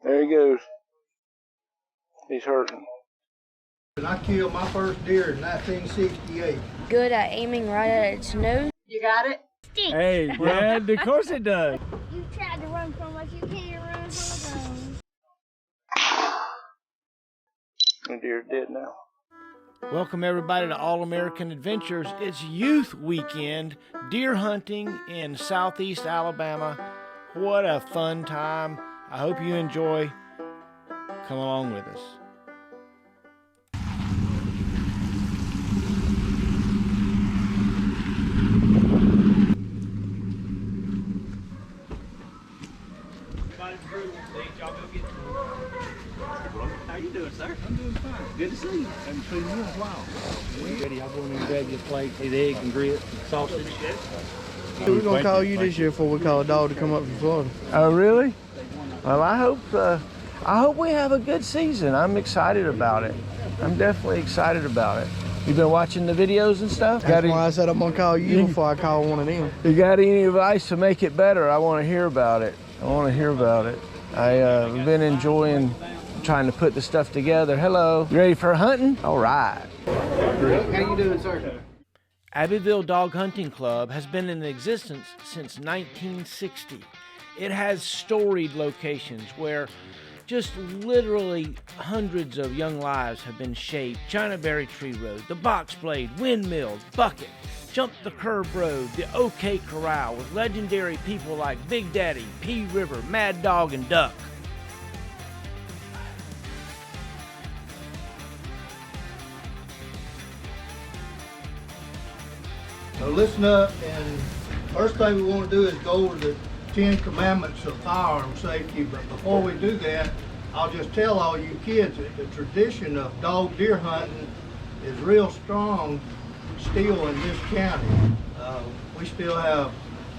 There he goes. He's hurting. I killed my first deer in 1968. Good at aiming right at its nose. You got it? Stink. Hey, Brad, of course it does. You tried to run from us, you can't run from us. The deer's dead now. Welcome everybody to All American Adventures. It's youth weekend, deer hunting in southeast Alabama. What a fun time. I hope you enjoy. Come along with us. How you doing, sir? I'm doing fine. Good to see you. Haven't seen you in a while. Ready? I'll go in and grab your plate, eat eggs and grits, sausage. We're gonna call you this year before we call a dog to come up from Florida. Oh, really? Well, I hope we have a good season. I'm excited about it. I'm definitely excited about it. You been watching the videos and stuff? That's why I said I'm gonna call you before I call one of them. You got any advice to make it better? I want to hear about it. I've been enjoying trying to put the stuff together. Hello. You ready for hunting? All right. How you doing, sir? Abbeville Dog Hunting Club has been in existence since 1960. It has storied locations where just literally hundreds of young lives have been shaped. Chinaberry Tree Road, the Box Blade, Windmill, Bucket, Jump the Curb Road, the OK Corral with legendary people like Big Daddy, P River, Mad Dog, and Duck. So listen up, and first thing we want to do is go over the 10 commandments of firearm safety. But before we do that, I'll just tell all you kids that the tradition of dog deer hunting is real strong still in this county. We still have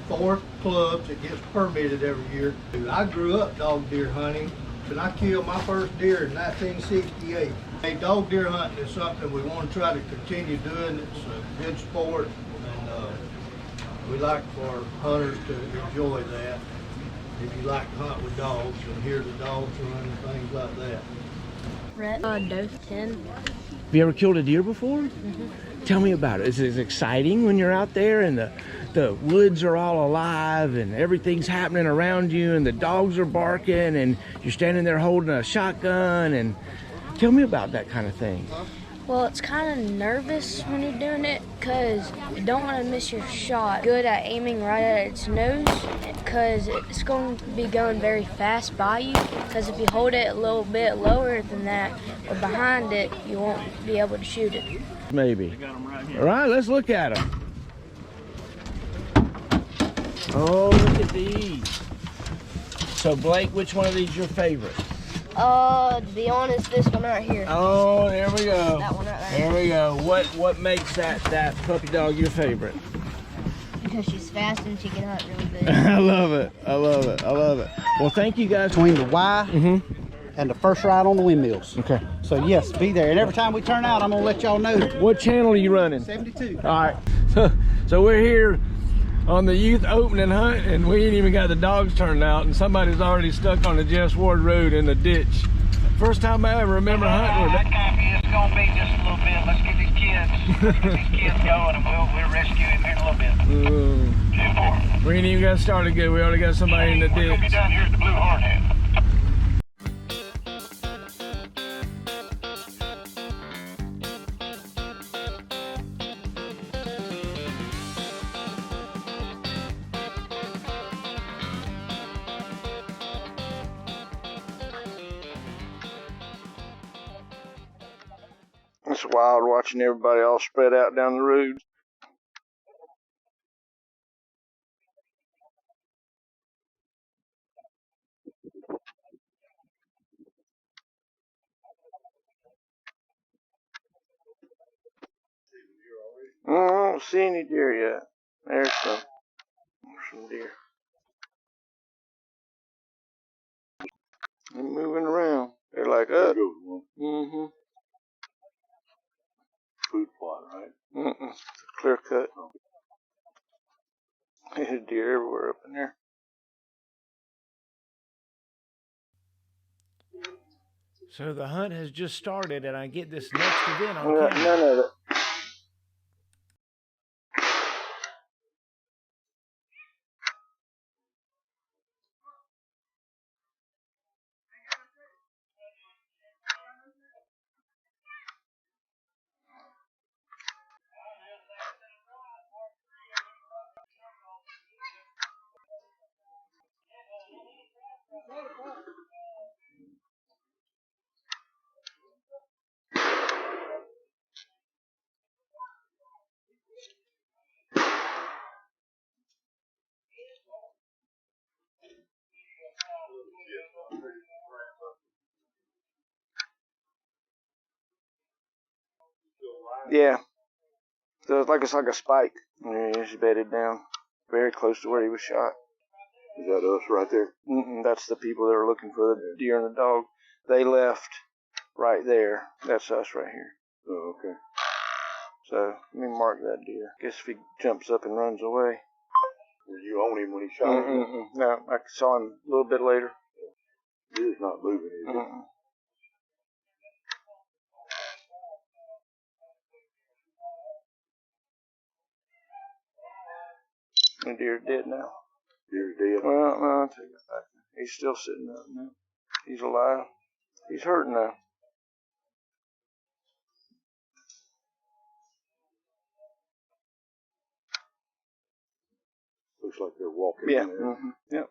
4 clubs that gets permitted every year. I grew up dog deer hunting, and I killed my first deer in 1968. Hey, dog deer hunting is something we want to try to continue doing. It's a good sport, and we like for hunters to enjoy that. If you like to hunt with dogs and hear the dogs run and things like that. Dose 10. Have you ever killed a deer before? Mm-hmm. Tell me about it. Is it exciting when you're out there and the woods are all alive and everything's happening around you and the dogs are barking and you're standing there holding a shotgun? And tell me about that kind of thing. Well, it's kind of nervous when you're doing it because you don't want to miss your shot. Good at aiming right at its nose because it's going to be going very fast by you, because if you hold it a little bit lower than that or behind it, you won't be able to shoot it. Maybe. All right, let's look at them. Oh, look at these. So Blake, which one of these is your favorite? To be honest, this one right here. Oh, there we go. That one right there. There we go. What makes that puppy dog your favorite? Because she's fast and she can hunt really good. I love it. I love it. I love it. Well, thank you guys. Between the Y and the first ride on the windmills. Okay. So yes, be there. And every time we turn out, I'm gonna let y'all know. What channel are you running? 72. All right. So we're here on the youth opening hunt, and we ain't even got the dogs turned out, and somebody's already stuck on the Jess Ward Road in the ditch. First time I ever remember hunting with it. It's gonna be just a little bit. Let's get these kids going, and we'll rescue him here in a little bit. We ain't even got started good. We already got somebody in the We're gonna be ditch. down here at the Blue Hardhead. It's wild watching everybody all spread out down the road. I don't see any deer yet. There's some deer. They're moving around. They're like up. Mm-hmm. Food plot, right? Mm-mm. Clear cut. There's deer everywhere up in there. So the hunt has just started, and I get this next event on Well, camera. none of it. Yeah. So it's like a spike. Yeah, he's bedded down very close to where he was shot. Is that us right there? That's the people that are looking for the deer and the dog. They left right there. That's us right here. Oh, okay. So let me mark that deer. Guess if he jumps up and runs away. Were you on him when he shot him? No, I saw him a little bit later. Deer's not moving, is he? The deer's dead now. Deer's dead. Well, no, I'll take it back. He's still sitting up now. He's alive. He's hurting now. Looks like they're walking Yeah. in there. Yep.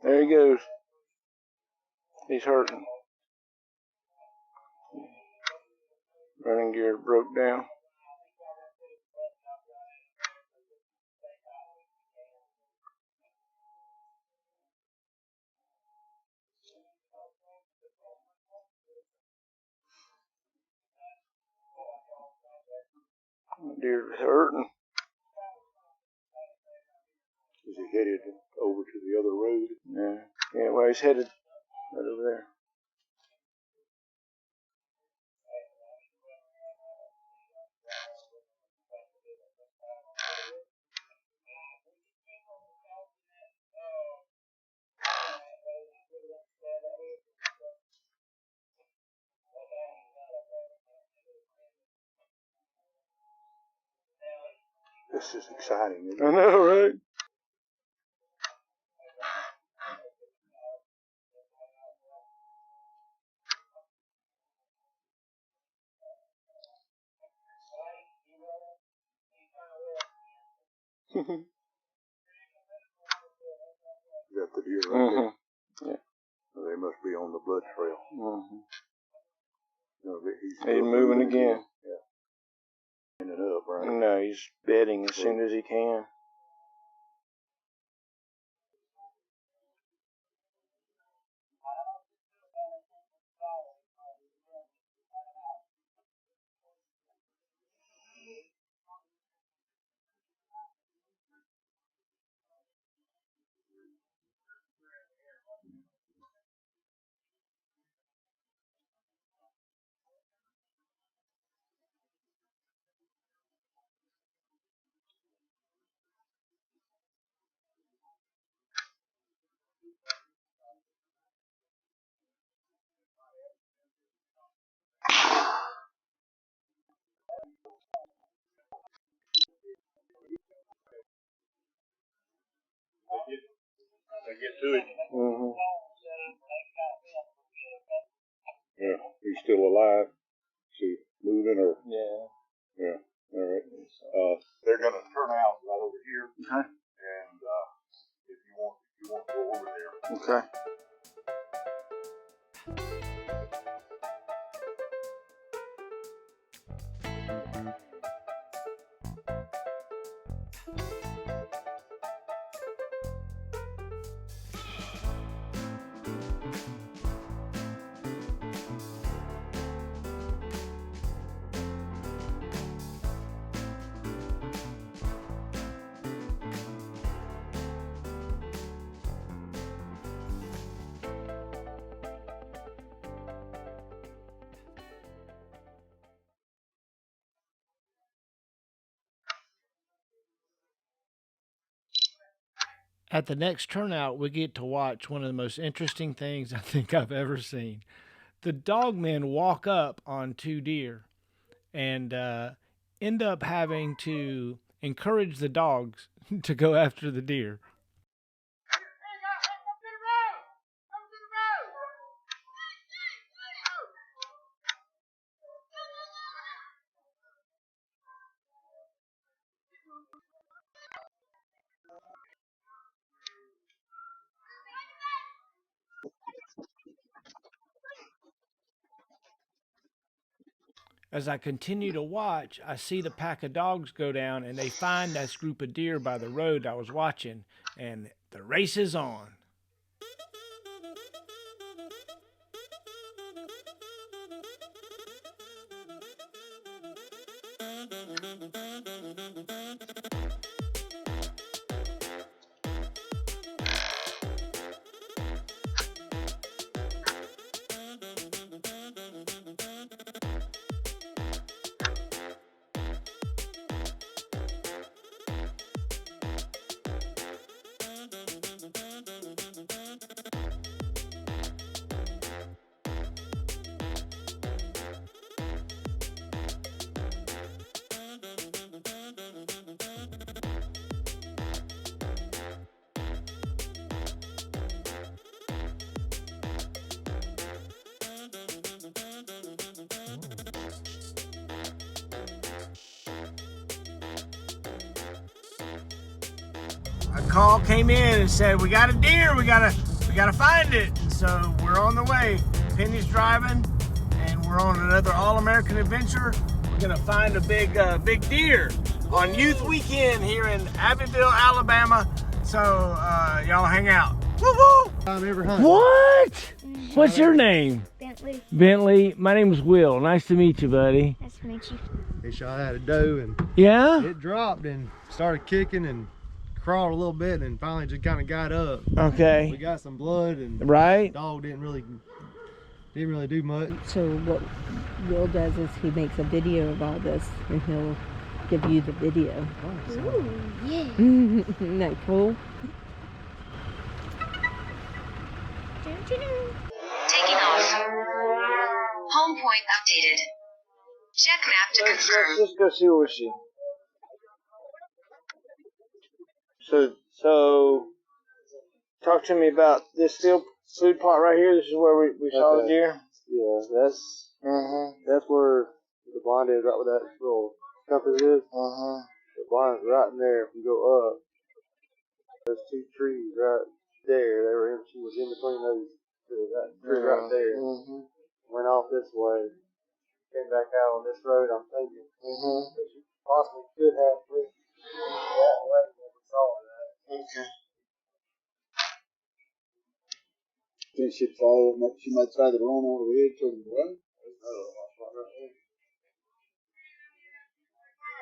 There he goes. He's hurting. Running gear broke down. Deer's hurting. Is he headed over to the other road? Yeah. Yeah, well, he's headed right over there. This is exciting, isn't it? I know, right? Got the deer right there. Yeah. So they must be on the blood trail. No, he's moving again. Yeah. Ending up, right? No, he's bedding as soon as he can. They get to it. Yeah, he's still alive. See, moving or? Yeah. Yeah. All right. They're gonna turn out right over here. Okay. And if you want to go over there. Okay. At the next turnout, we get to watch one of the most interesting things I think I've ever seen. The dog men walk up on 2 deer and end up having to encourage the dogs to go after the deer. As I continue to watch, I see the pack of dogs go down, and they find this group of deer by the road I was watching, and the race is on. A call came in and said, we got a deer, we gotta find it. So we're on the way. Penny's driving, and we're on another all-American adventure. We're gonna find a big deer on Youth Weekend here in Abbeville, Alabama. So y'all hang out. Woo-woo! Time ever hunting. What? What's your name? Bentley. Bentley. My name's Will. Nice to meet you, buddy. Nice to meet you. He shot at a doe and Yeah? it dropped and started kicking and crawled a little bit and finally just kind of got up. We Okay. got some blood and the Right? dog didn't really do much. So what Will does is he makes a video of all this and he'll give you the video. Ooh, yeah. Isn't that cool? Taking off. Home point updated. Check map to confirm. Let's go see where she. So talk to me about this food plot right here. This is where we saw the deer. Yeah, that's where the blind is, right where that little compass is. The blind's right in there. If you go up, there's 2 trees right there. She was in between those. That tree right there. Went off this way. Came back out on this road. I'm thinking that she possibly could have went that way when we saw that. Okay. Think she'd follow. She might try to run over here to the right.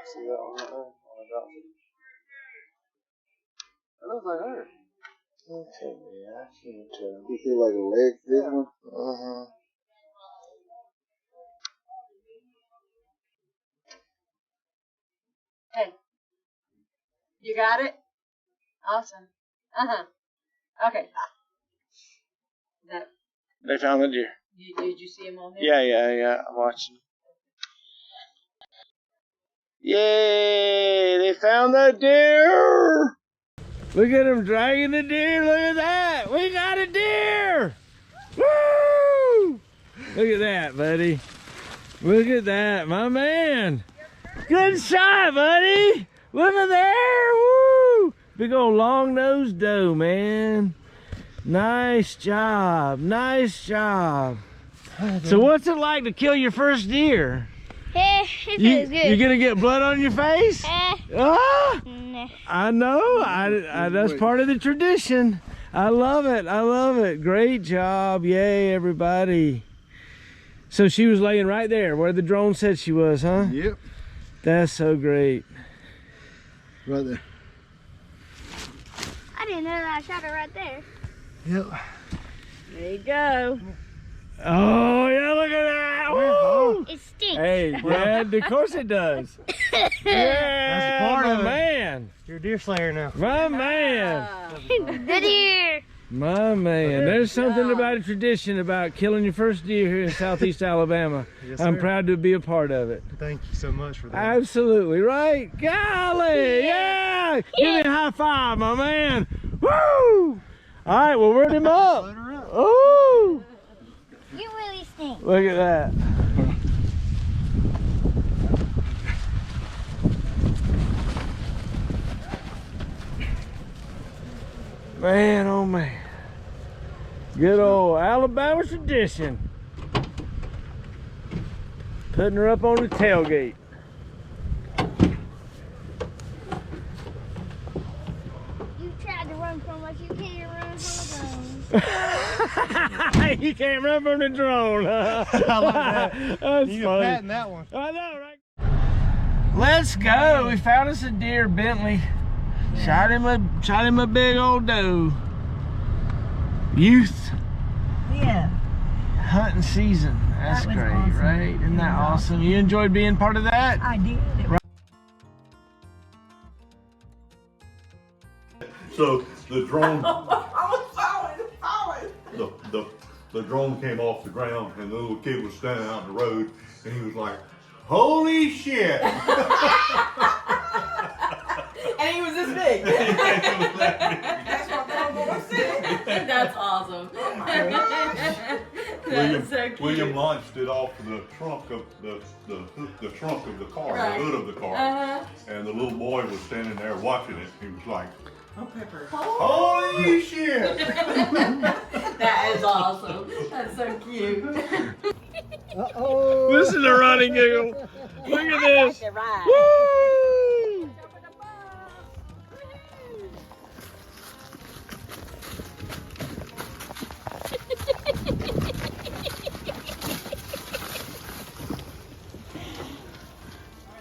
See that one right there? That looks like her. Okay, yeah, I can tell. You feel like a leg this one? Hey, you got it? Awesome. Okay. They found the deer. Did you see him on here? Yeah. I'm watching. Yay! They found the deer! Look at them dragging the deer. Look at that. We got a deer. Woo! Look at that, buddy. Look at that, my man. Good shot, buddy. Look at there. Woo! Big old long-nosed doe, man. Nice job. Nice job. So what's it like to kill your first deer? It feels good. You gonna get blood on your face? Ah! Nah. I know. I that's part of the tradition. I love it. I love it. Great job. Yay, everybody. So she was laying right there where the drone said she was, huh? Yep. That's so great. Right there. I didn't know that I shot her right there. Yep. There you go. Oh, yeah, look at that. Woo! It stinks. Hey, Dad, of course it does. Yeah, part my of it. man. You're a deer slayer now. My man. The deer. My man. There's something about a tradition about killing your first deer here in Southeast Alabama. Yes, I'm sir. proud to be a part of it. Thank you so much for that. Absolutely, right? Golly, yeah! Give me a high five, my man. Woo! All right, well, word him up. Load her up. Ooh! You really stink. Look at that. Man, oh man. Good old Alabama tradition. Putting her up on the tailgate. You tried to run from us. You can't run from the drone. You can't run from the drone. I love that. That's You funny. can patent that one. I know, right? Let's go. We found us a deer, Bentley. Shot him a big old doe. Youth. Yeah. Hunting season. That's That was great, awesome. right? Isn't that awesome? You enjoyed being part of that? I did. So the drone, the drone came off the ground, and the little kid was standing out in the road, and he was like, "Holy shit!" And he was this big. That's what boy said. That's awesome. That's so cute. William launched it off the trunk of the trunk of the car, Right. the hood of the car, and the little boy was standing there watching it. He was like, Oh, Pepper. "Holy shit!" That is awesome. That's so cute. Uh-oh. Listen to Ronnie giggle. Look at this. Woo!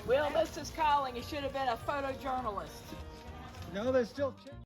Will missed his calling. He should have been a photojournalist. No, there's still